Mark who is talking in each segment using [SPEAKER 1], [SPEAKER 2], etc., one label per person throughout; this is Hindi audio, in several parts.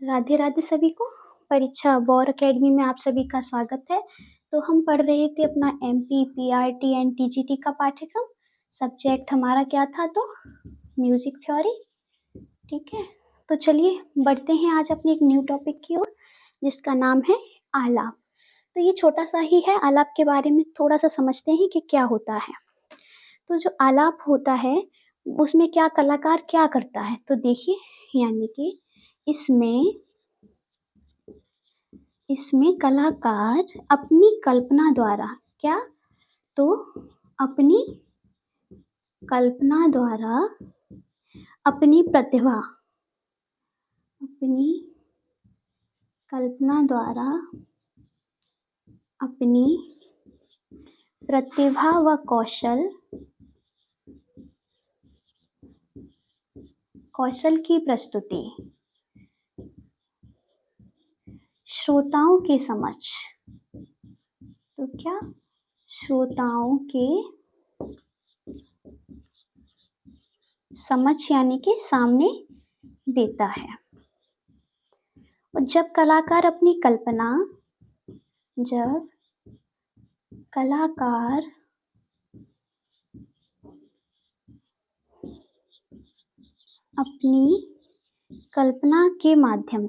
[SPEAKER 1] राधे राधे सभी को। परीक्षा वॉर एकेडमी में आप सभी का स्वागत है। तो हम पढ़ रहे थे अपना एमपी पीआरटी एंड टीजीटी का पाठ्यक्रम। सब्जेक्ट हमारा क्या था? तो म्यूजिक थ्योरी। ठीक है, तो चलिए बढ़ते हैं आज अपने एक न्यू टॉपिक की ओर, जिसका नाम है आलाप। तो ये छोटा सा ही है, आलाप के बारे में थोड़ा सा समझते हैं कि क्या होता है। तो जो आलाप होता है उसमें क्या कलाकार क्या करता है, तो देखिए, यानी कि इसमें कलाकार अपनी कल्पना द्वारा क्या, तो अपनी कल्पना द्वारा अपनी प्रतिभा अपनी कल्पना द्वारा अपनी प्रतिभा व कौशल की प्रस्तुति श्रोताओं के समक्ष, तो क्या, श्रोताओं के समक्ष यानी कि सामने देता है। और जब कलाकार अपनी कल्पना के माध्यम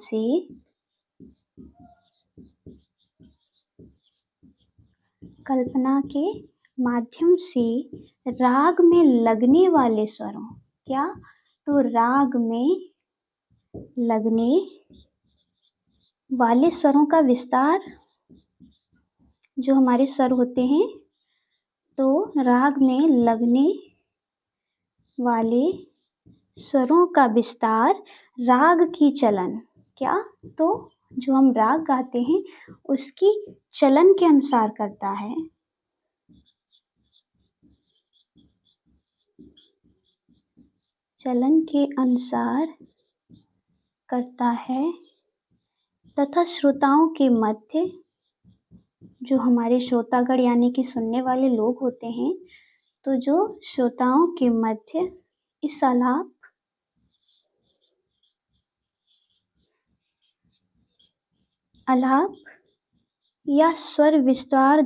[SPEAKER 1] से राग में लगने वाले स्वरों, क्या, तो राग में लगने वाले स्वरों का विस्तार, जो हमारे स्वर होते हैं, तो राग में लगने वाले स्वरों का विस्तार राग की चलन, क्या, तो जो हम राग गाते हैं उसकी चलन के अनुसार करता है। चलन के अनुसार करता है तथा श्रोताओं के मध्य, जो हमारे श्रोतागण यानी कि सुनने वाले लोग होते हैं, तो जो श्रोताओं के मध्य इस आलाप या स्वर विस्तार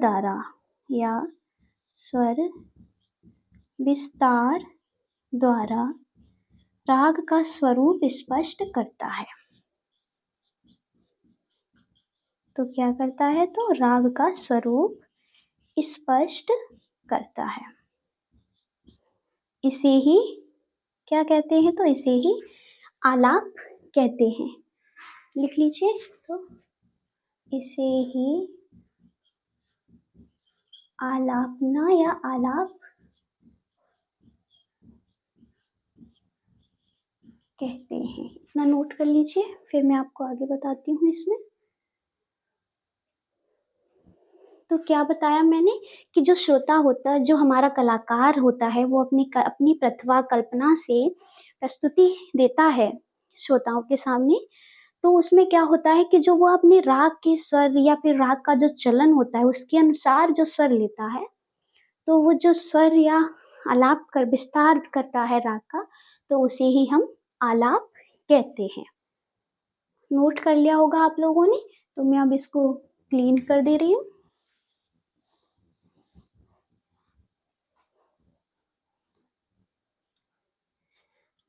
[SPEAKER 1] द्वारा राग का स्वरूप स्पष्ट करता है। तो क्या करता है? तो राग का स्वरूप स्पष्ट करता है। इसे ही क्या कहते हैं? तो इसे ही आलाप कहते हैं। लिख लीजिए, तो इसे ही आलापना या आलाप कहते हैं। इतना नोट कर लीजिए, फिर मैं आपको आगे बताती हूँ इसमें। तो क्या बताया मैंने कि जो श्रोता होता है, जो हमारा कलाकार होता है, वो अपनी प्रतिभा कल्पना से प्रस्तुति देता है श्रोताओं के सामने। तो उसमें क्या होता है कि जो वो अपने राग के स्वर या फिर राग का जो चलन होता है उसके अनुसार जो स्वर लेता है, तो वो जो स्वर या आलाप कर विस्तार करता है राग का, तो उसे ही हम आलाप कहते हैं। नोट कर लिया होगा आप लोगों ने, तो मैं अब इसको क्लीन कर दे रही हूँ।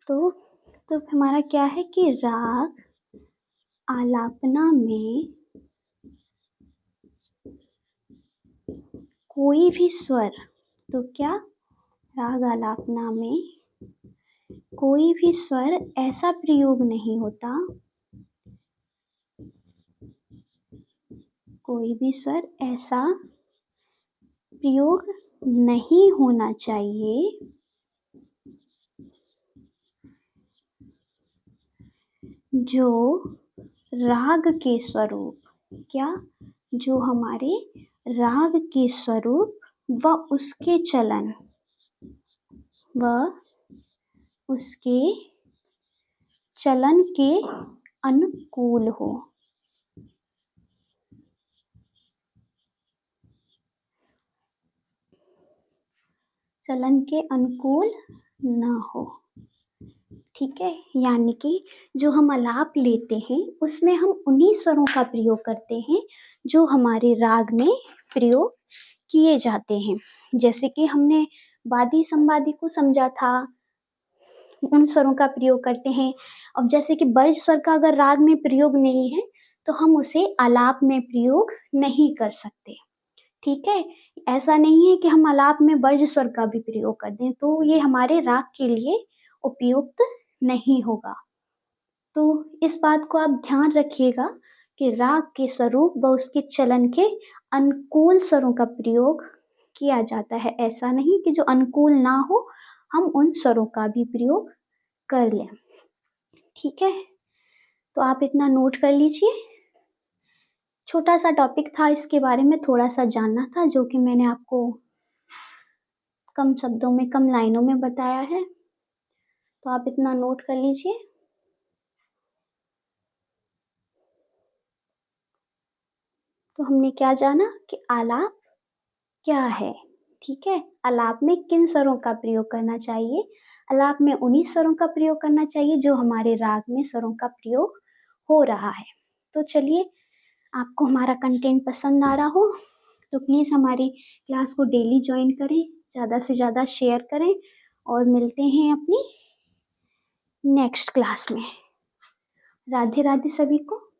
[SPEAKER 1] तो हमारा क्या है कि राग आलापना में कोई भी स्वर, तो क्या, राग आलापना में कोई भी स्वर ऐसा प्रयोग नहीं होता, कोई भी स्वर ऐसा प्रयोग नहीं होना चाहिए जो राग के स्वरूप, क्या, जो हमारे राग के स्वरूप व उसके चलन के अनुकूल हो। चलन के अनुकूल न हो, ठीक है? यानी कि जो हम आलाप लेते हैं, उसमें हम उन्हीं स्वरों का प्रयोग करते हैं, जो हमारे राग में प्रयोग किए जाते हैं। जैसे कि हमने वादी-संवादी को समझा था, उन स्वरों का प्रयोग करते हैं। अब जैसे कि वर्ज्य स्वर का अगर राग में प्रयोग नहीं है, तो हम उसे आलाप में प्रयोग नहीं कर सकते, ठीक है? ऐसा नहीं है कि हम आलाप में वर्ज्य स्वर का भी प्रयोग कर दें, तो ये हमारे राग के लिए उपयुक्त नहीं होगा। तो इस बात को आप ध्यान रखिएगा कि राग के स्वरूप व उसके चलन के अनुकूल स्वरों का प्रयोग किया जाता है। ऐसा नहीं कि जो अनुकूल ना हो, हम उन स्वरों का भी प्रयोग कर लें, ठीक है? तो आप इतना नोट कर लीजिए। छोटा-सा टॉपिक था, इसके बारे में थोड़ा-सा जानना था, जो कि मैंने आपको कम शब्दों में, कम लाइनों में बताया है। तो आप इतना नोट कर लीजिए। तो हमने क्या जाना कि आलाप क्या है, ठीक है? आलाप में किन स्वरों का प्रयोग करना चाहिए? आलाप में उन्हीं स्वरों का प्रयोग करना चाहिए जो हमारे राग में स्वरों का प्रयोग हो रहा है। तो चलिए, आपको हमारा कंटेंट पसंद आ रहा हो, तो प्लीज़ हमारी क्लास को डेली जॉइन करें, ज़्यादा से ज़्यादा शेयर करें और मिलते हैं अपनी नेक्स्ट क्लास में। राधे राधे सभी को।